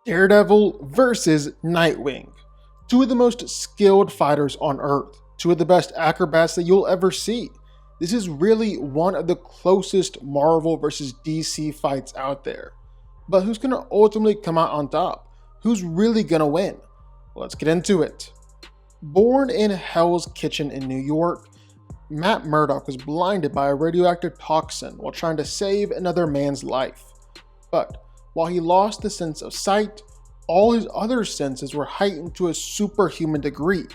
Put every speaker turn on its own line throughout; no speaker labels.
Daredevil versus Nightwing. Two of the most skilled fighters on Earth, two of the best acrobats that you'll ever see. This is really one of the closest Marvel versus DC fights out there. But who's going to ultimately come out on top? Who's really going to win? Let's get into it. Born in Hell's Kitchen in New York, Matt Murdock was blinded by a radioactive toxin while trying to save another man's life. But while he lost the sense of sight, all his other senses were heightened to a superhuman degree,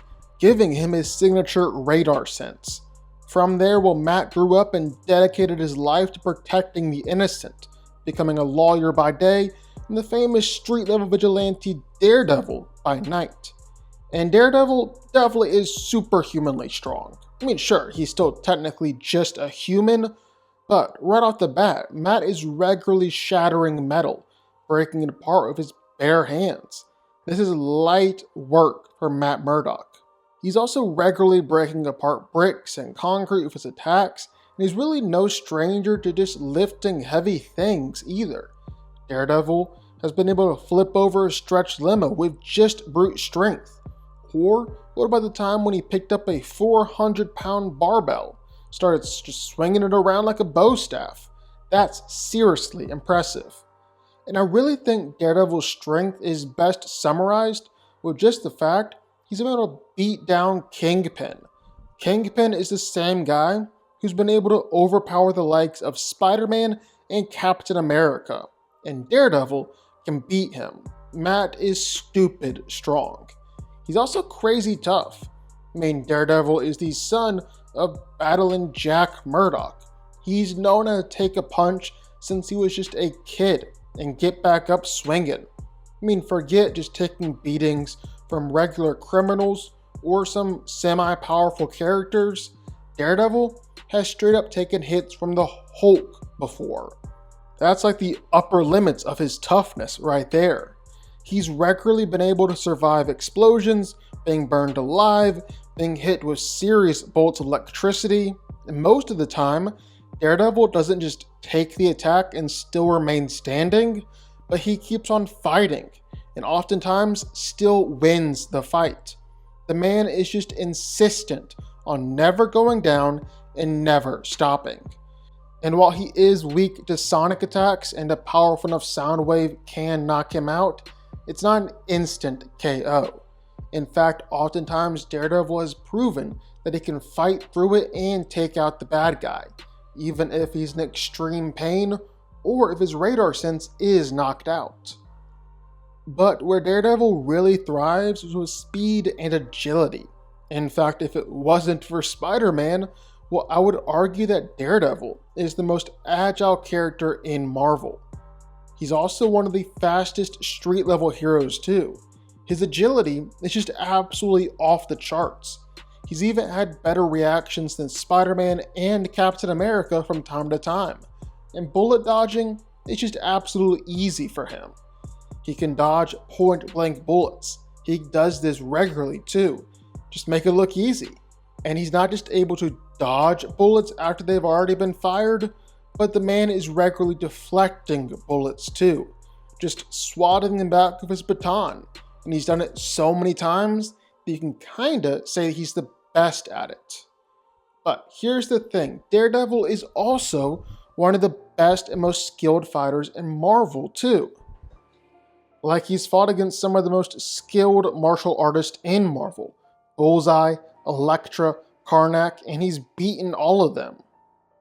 giving him his signature radar sense. From there, Matt grew up and dedicated his life to protecting the innocent, becoming a lawyer by day and the famous street-level vigilante Daredevil by night. And Daredevil definitely is superhumanly strong. I mean, sure, he's still technically just a human, but right off the bat, Matt is regularly shattering metal, breaking it apart with his bare hands. This is light work for Matt Murdock. He's also regularly breaking apart bricks and concrete with his attacks, and he's really no stranger to just lifting heavy things either. Daredevil has been able to flip over a stretched limo with just brute strength. Or what about the time when he picked up a 400-pound barbell, started just swinging it around like a bow staff? That's seriously impressive. And I really think Daredevil's strength is best summarized with just the fact he's able to beat down Kingpin. Kingpin is the same guy who's been able to overpower the likes of Spider-Man and Captain America, and Daredevil can beat him. Matt is stupid strong. He's also crazy tough. I mean, Daredevil is the son of battling Jack Murdock. He's known to take a punch since he was just a kid and get back up swinging. I mean, forget just taking beatings from regular criminals or some semi-powerful characters. Daredevil has straight up taken hits from the Hulk before. That's like the upper limits of his toughness right there. He's regularly been able to survive explosions, being burned alive, being hit with serious bolts of electricity, and most of the time, Daredevil doesn't just take the attack and still remain standing, but he keeps on fighting, and oftentimes still wins the fight. The man is just insistent on never going down and never stopping. And while he is weak to sonic attacks and a powerful enough sound wave can knock him out, it's not an instant KO. In fact, oftentimes Daredevil has proven that he can fight through it and take out the bad guy, even if he's in extreme pain or if his radar sense is knocked out. But where Daredevil really thrives is with speed and agility. In fact, if it wasn't for Spider-Man, well, I would argue that Daredevil is the most agile character in Marvel. He's also one of the fastest street-level heroes too. His agility is just absolutely off the charts. He's even had better reactions than Spider-Man and Captain America from time to time. And bullet dodging is just absolutely easy for him. He can dodge point-blank bullets. He does this regularly too. Just make it look easy. And he's not just able to dodge bullets after they've already been fired, but the man is regularly deflecting bullets too, just swatting them back with his baton. And he's done it so many times that you can kinda say he's the best at it. But here's the thing, Daredevil is also one of the best and most skilled fighters in Marvel too. Like, he's fought against some of the most skilled martial artists in Marvel. Bullseye, Elektra, Karnak, and he's beaten all of them.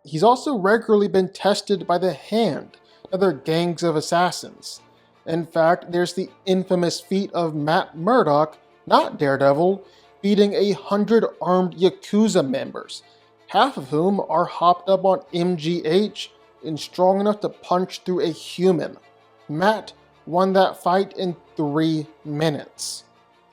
He's also regularly been tested by the Hand, other gangs of assassins. In fact, there's the infamous feat of Matt Murdock, not Daredevil, beating 100 armed Yakuza members, half of whom are hopped up on MGH and strong enough to punch through a human. Matt won that fight in 3 minutes.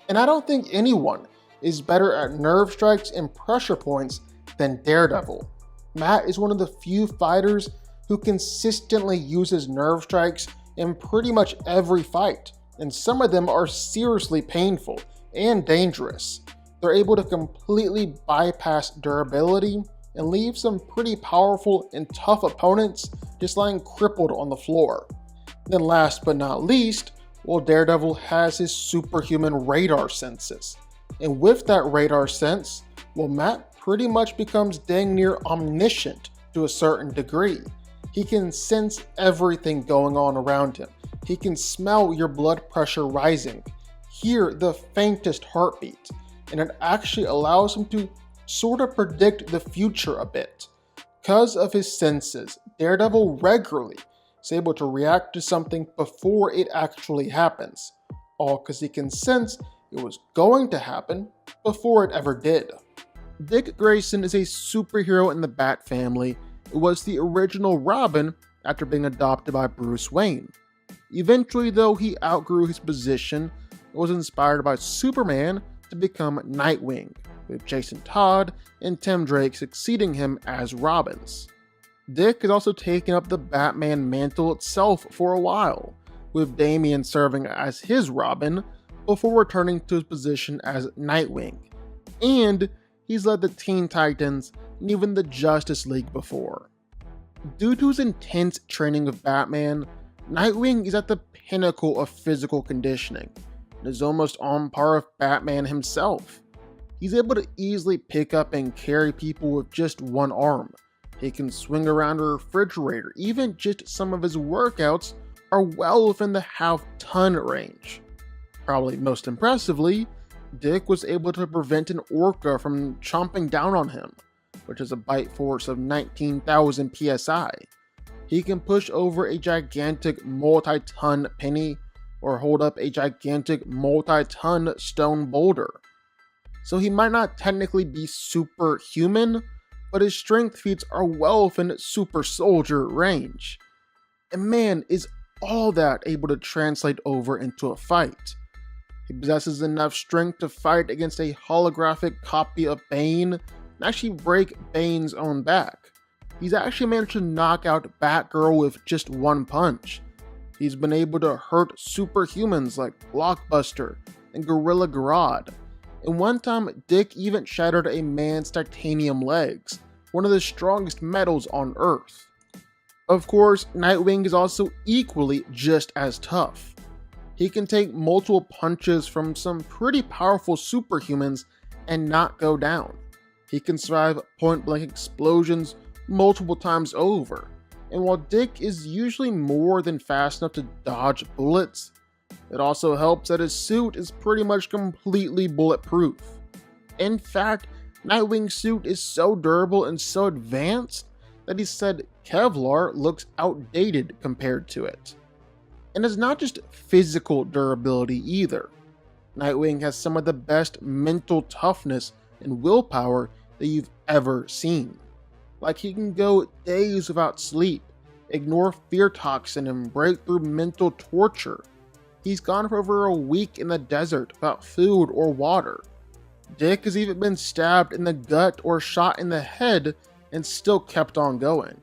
And I don't think anyone is better at nerve strikes and pressure points than Daredevil. Matt is one of the few fighters who consistently uses nerve strikes in pretty much every fight, and some of them are seriously painful and dangerous. They're able to completely bypass durability and leave some pretty powerful and tough opponents just lying crippled on the floor. Then last but not least, Well, Daredevil has his superhuman radar senses. And with that radar sense, well, Matt pretty much becomes dang near omniscient to a certain degree. He can sense everything going on around him. He can smell your blood pressure rising, hear the faintest heartbeat, and it actually allows him to sort of predict the future a bit. Because of his senses, Daredevil regularly is able to react to something before it actually happens, all because he can sense it was going to happen before it ever did. Dick Grayson is a superhero in the Bat family. It was the original Robin after being adopted by Bruce Wayne. Eventually, though, he outgrew his position and was inspired by Superman to become Nightwing, with Jason Todd and Tim Drake succeeding him as Robins. Dick has also taken up the Batman mantle itself for a while, with Damian serving as his Robin before returning to his position as Nightwing. And he's led the Teen Titans and even the Justice League before. Due to his intense training with Batman, Nightwing is at the pinnacle of physical conditioning and is almost on par with Batman himself. He's able to easily pick up and carry people with just one arm. He can swing around a refrigerator. Even just some of his workouts are well within the half-ton range. Probably most impressively, Dick was able to prevent an orca from chomping down on him, which is a bite force of 19,000 psi. He can push over a gigantic multi-ton penny or hold up a gigantic multi-ton stone boulder. So he might not technically be superhuman, but his strength feats are well within super soldier range. And man, is all that able to translate over into a fight. He possesses enough strength to fight against a holographic copy of Bane and actually break Bane's own back. He's actually managed to knock out Batgirl with just one punch. He's been able to hurt superhumans like Blockbuster and Gorilla Grodd. And one time, Dick even shattered a man's titanium legs, one of the strongest metals on Earth. Of course, Nightwing is also equally just as tough. He can take multiple punches from some pretty powerful superhumans and not go down. He can survive point-blank explosions multiple times over. And while Dick is usually more than fast enough to dodge bullets, it also helps that his suit is pretty much completely bulletproof. In fact, Nightwing's suit is so durable and so advanced that he said Kevlar looks outdated compared to it. And it's not just physical durability either. Nightwing has some of the best mental toughness and willpower that you've ever seen. Like, he can go days without sleep, ignore fear toxin, and break through mental torture. He's gone for over a week in the desert without food or water. Dick has even been stabbed in the gut or shot in the head and still kept on going.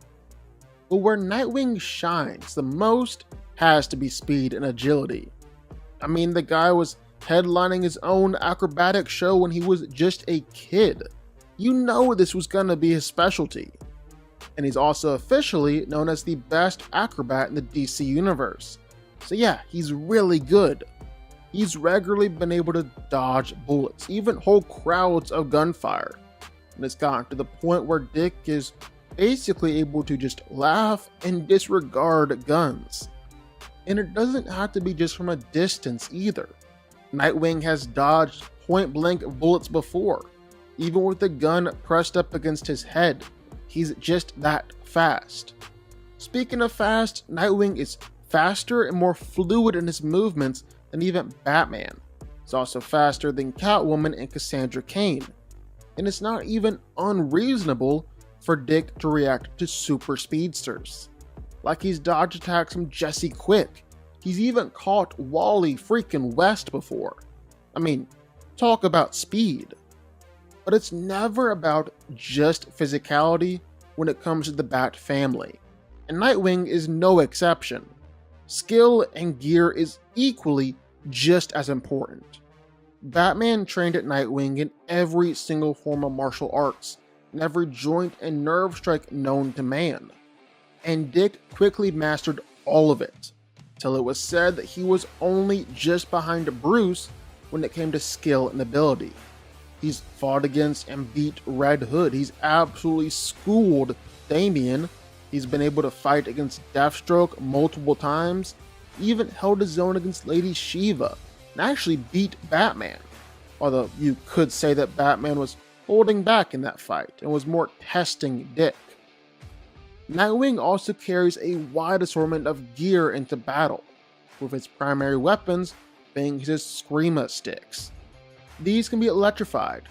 But where Nightwing shines the most has to be speed and agility. I mean, the guy was headlining his own acrobatic show when he was just a kid. You know this was gonna be his specialty. And he's also officially known as the best acrobat in the DC universe. So yeah, he's really good. He's regularly been able to dodge bullets, even whole crowds of gunfire. And it's gotten to the point where Dick is basically able to just laugh and disregard guns. And it doesn't have to be just from a distance either. Nightwing has dodged point-blank bullets before, even with the gun pressed up against his head. He's just that fast. Speaking of fast, Nightwing is faster and more fluid in his movements than even Batman. He's also faster than Catwoman and Cassandra Cain. And it's not even unreasonable for Dick to react to super speedsters. Like, he's dodged attacks from Jesse Quick. He's even caught Wally freaking West before. I mean, talk about speed. But it's never about just physicality when it comes to the Bat family. And Nightwing is no exception. Skill and gear is equally just as important. Batman trained at Nightwing in every single form of martial arts, and every joint and nerve strike known to man. And Dick quickly mastered all of it. till it was said that he was only just behind Bruce when it came to skill and ability. He's fought against and beat Red Hood. He's absolutely schooled Damian. He's been able to fight against Deathstroke multiple times, even held his own against Lady Shiva, and actually beat Batman. Although you could say that Batman was holding back in that fight and was more testing Dick. Nightwing also carries a wide assortment of gear into battle, with its primary weapons being his Screama sticks. These can be electrified,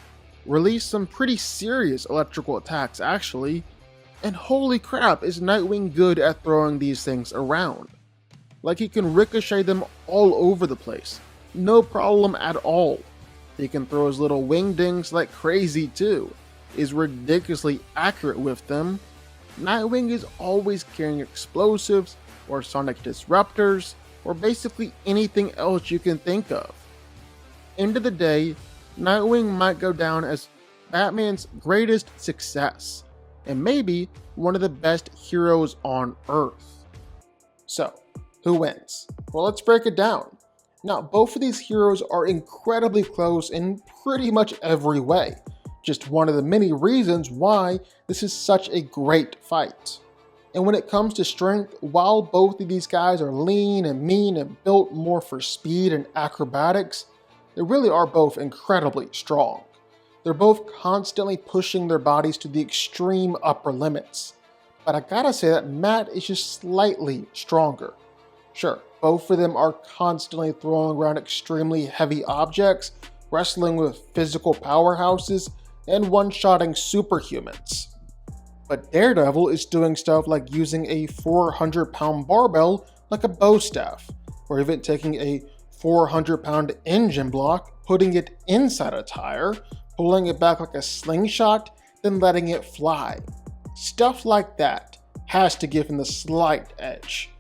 release some pretty serious electrical attacks actually, and holy crap is Nightwing good at throwing these things around. Like he can ricochet them all over the place, no problem at all. He can throw his little wingdings like crazy too, is ridiculously accurate with them. Nightwing is always carrying explosives or sonic disruptors or basically anything else you can think of. End of the day, Nightwing might go down as Batman's greatest success and maybe one of the best heroes on Earth. So, who wins? Well, let's break it down. Now, both of these heroes are incredibly close in pretty much every way. Just one of the many reasons why this is such a great fight. And when it comes to strength, while both of these guys are lean and mean and built more for speed and acrobatics, they really are both incredibly strong. They're both constantly pushing their bodies to the extreme upper limits. But I gotta say that Matt is just slightly stronger. Sure, both of them are constantly throwing around extremely heavy objects, wrestling with physical powerhouses, and one-shotting superhumans. But Daredevil is doing stuff like using a 400-pound barbell like a bow staff, or even taking a 400-pound engine block, putting it inside a tire, pulling it back like a slingshot, then letting it fly. Stuff like that has to give him the slight edge.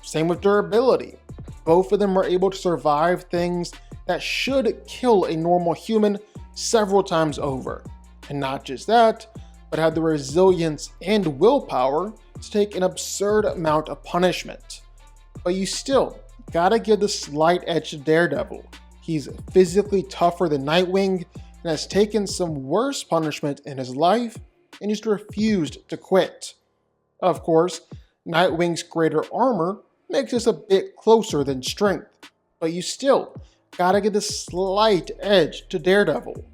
Same with durability. Both of them are able to survive things that should kill a normal human several times over. And not just that, but have the resilience and willpower to take an absurd amount of punishment. But you still gotta give the slight edge to Daredevil. He's physically tougher than Nightwing and has taken some worse punishment in his life and just refused to quit. Of course, Nightwing's greater armor makes us a bit closer than strength, but you still gotta give the slight edge to Daredevil.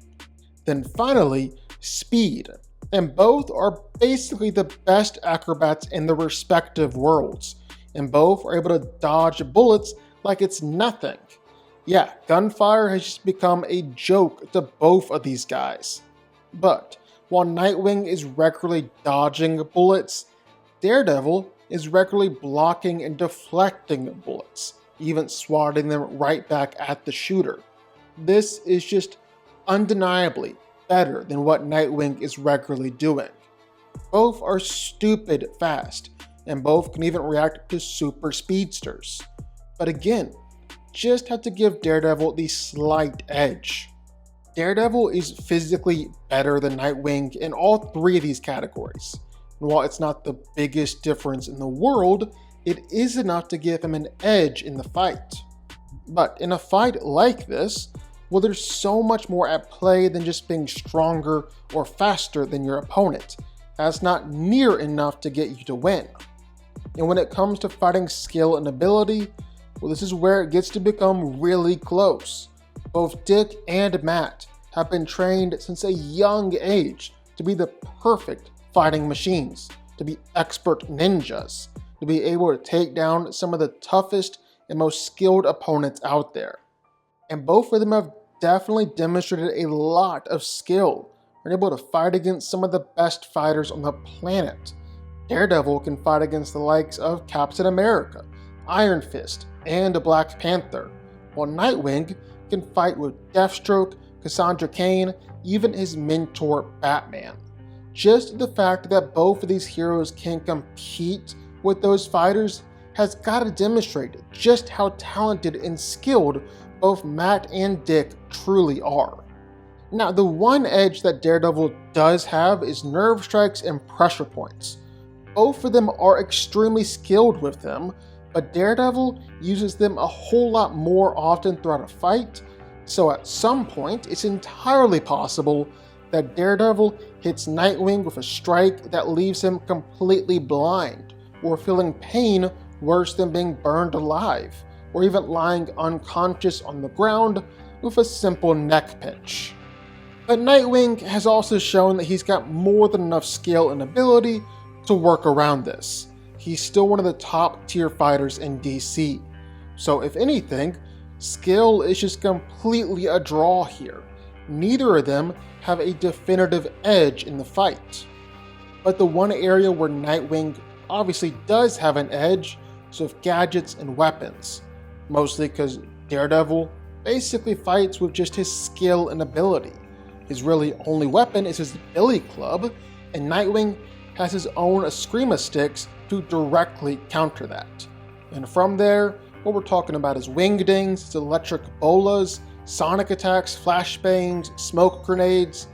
Then finally, speed. And both are basically the best acrobats in their respective worlds, and both are able to dodge bullets like it's nothing. Yeah, gunfire has just become a joke to both of these guys. But while Nightwing is regularly dodging bullets, Daredevil is regularly blocking and deflecting bullets, even swatting them right back at the shooter. This is just undeniably better than what Nightwing is regularly doing. Both are stupid fast, and both can even react to super speedsters. But again, just have to give Daredevil the slight edge. Daredevil is physically better than Nightwing in all three of these categories. And while it's not the biggest difference in the world, it is enough to give him an edge in the fight. But in a fight like this, well, there's so much more at play than just being stronger or faster than your opponent. That's not near enough to get you to win. And when it comes to fighting skill and ability, well, this is where it gets to become really close. Both Dick and Matt have been trained since a young age to be the perfect fighting machines, to be expert ninjas, to be able to take down some of the toughest and most skilled opponents out there. And both of them have definitely demonstrated a lot of skill and able to fight against some of the best fighters on the planet. Daredevil can fight against the likes of Captain America, Iron Fist, and Black Panther, while Nightwing can fight with Deathstroke, Cassandra Cain, even his mentor Batman. Just the fact that both of these heroes can compete with those fighters has got to demonstrate just how talented and skilled both Matt and Dick truly are. Now, the one edge that Daredevil does have is nerve strikes and pressure points. Both of them are extremely skilled with them, but Daredevil uses them a whole lot more often throughout a fight, so at some point it's entirely possible that Daredevil hits Nightwing with a strike that leaves him completely blind, or feeling pain worse than being burned alive, or even lying unconscious on the ground with a simple neck pinch. But Nightwing has also shown that he's got more than enough skill and ability to work around this. He's still one of the top tier fighters in DC. So if anything, skill is just completely a draw here. Neither of them have a definitive edge in the fight. But the one area where Nightwing obviously does have an edge is with gadgets and weapons. Mostly because Daredevil basically fights with just his skill and ability. His really only weapon is his billy club, and Nightwing has his own Eskrima sticks to directly counter that. And from there, what we're talking about is wingdings, his electric bolas, sonic attacks, flashbangs, smoke grenades,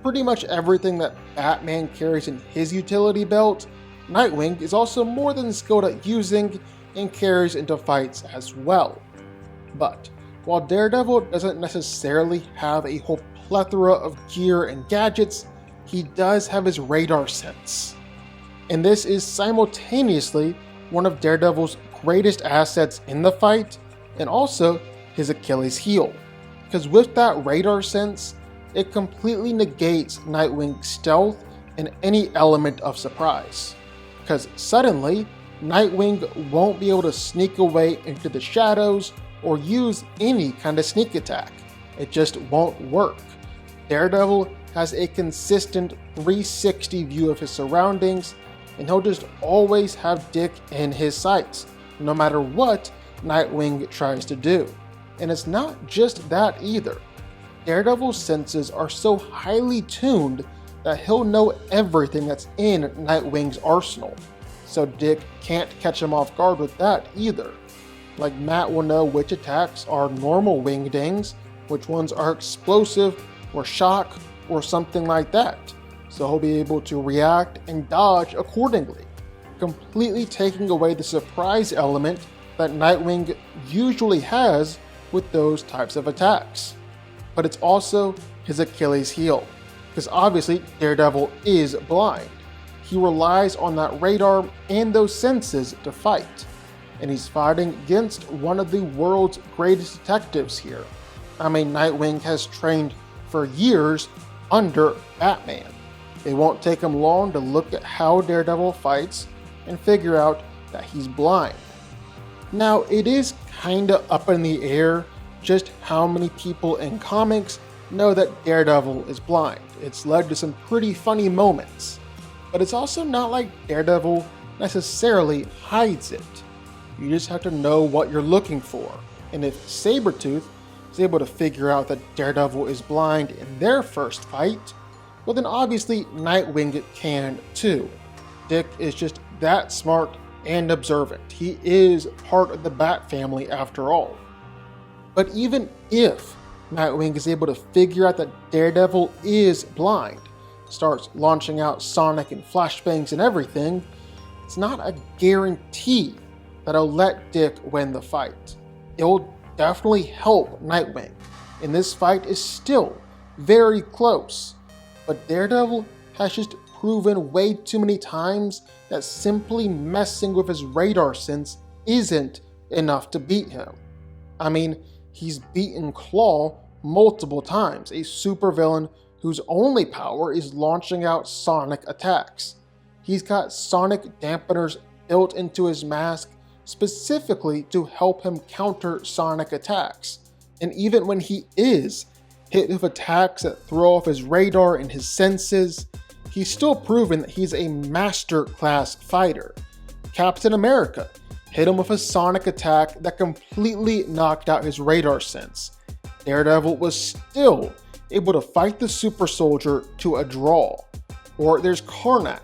pretty much everything that Batman carries in his utility belt. Nightwing is also more than skilled at using and carries into fights as well. But while Daredevil doesn't necessarily have a whole plethora of gear and gadgets, he does have his radar sense. And this is simultaneously one of Daredevil's greatest assets in the fight, and also his Achilles heel. Because with that radar sense, it completely negates Nightwing's stealth and any element of surprise. Because suddenly, Nightwing won't be able to sneak away into the shadows or use any kind of sneak attack. It just won't work. Daredevil has a consistent 360 view of his surroundings, and he'll just always have Dick in his sights, no matter what Nightwing tries to do. And it's not just that either. Daredevil's senses are so highly tuned that he'll know everything that's in Nightwing's arsenal, so Dick can't catch him off guard with that either. Like Matt will know which attacks are normal wingdings, which ones are explosive or shock or something like that, so he'll be able to react and dodge accordingly, completely taking away the surprise element that Nightwing usually has with those types of attacks. But it's also his Achilles heel, because obviously Daredevil is blind. He relies on that radar and those senses to fight, and he's fighting against one of the world's greatest detectives here. I mean, Nightwing has trained for years under Batman. It won't take him long to look at how Daredevil fights and figure out that he's blind. Now, it is kinda up in the air just how many people in comics know that Daredevil is blind. It's led to some pretty funny moments, but it's also not like Daredevil necessarily hides it. You just have to know what you're looking for, and if Sabretooth is able to figure out that Daredevil is blind in their first fight, well then obviously Nightwing can too. Dick is just that smart and observant. He is part of the Bat family after all. But even if Nightwing is able to figure out that Daredevil is blind, starts launching out sonic and flashbangs and everything, it's not a guarantee that it'll let Dick win the fight. It'll definitely help Nightwing, and this fight is still very close. But Daredevil has just proven way too many times that simply messing with his radar sense isn't enough to beat him. I mean, he's beaten Claw multiple times, a supervillain whose only power is launching out sonic attacks. He's got sonic dampeners built into his mask specifically to help him counter sonic attacks. And even when he is hit with attacks that throw off his radar and his senses, he's still proven that he's a master-class fighter. Captain America hit him with a sonic attack that completely knocked out his radar sense. Daredevil was still able to fight the super soldier to a draw. Or there's Karnak,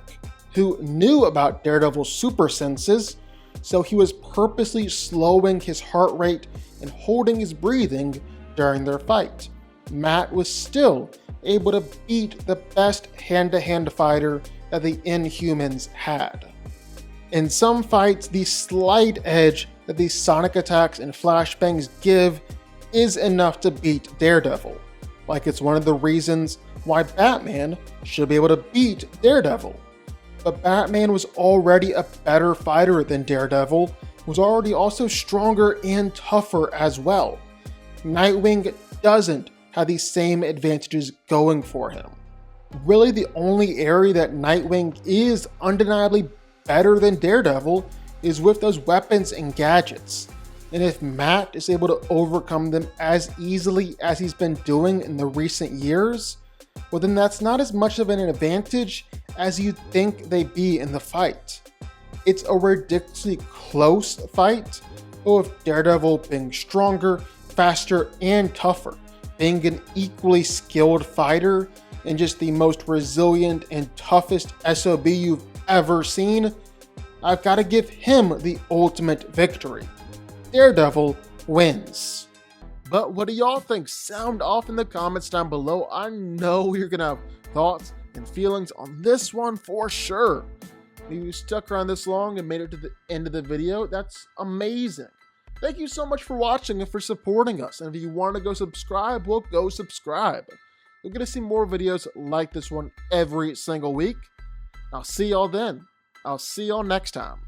who knew about Daredevil's super senses, so he was purposely slowing his heart rate and holding his breathing during their fight. Matt was still able to beat the best hand-to-hand fighter that the Inhumans had. In some fights, the slight edge that these sonic attacks and flashbangs give is enough to beat Daredevil. Like it's one of the reasons why Batman should be able to beat Daredevil. But Batman was already a better fighter than Daredevil, was already also stronger and tougher as well. Nightwing doesn't have these same advantages going for him. Really, the only area that Nightwing is undeniably better than Daredevil is with those weapons and gadgets. And if Matt is able to overcome them as easily as he's been doing in the recent years, well then that's not as much of an advantage as you'd think they'd be in the fight. It's a ridiculously close fight, but with Daredevil being stronger, faster, and tougher, being an equally skilled fighter, and just the most resilient and toughest SOB you've ever seen, I've got to give him the ultimate victory. Daredevil wins. But what do y'all think? Sound off in the comments down below. I know you're gonna have thoughts and feelings on this one for sure. If you stuck around this long and made it to the end of the video, that's amazing. Thank you so much for watching and for supporting us. And if you want to go subscribe, well, go subscribe. You're gonna see more videos like this one every single week. I'll see y'all then. I'll see y'all next time.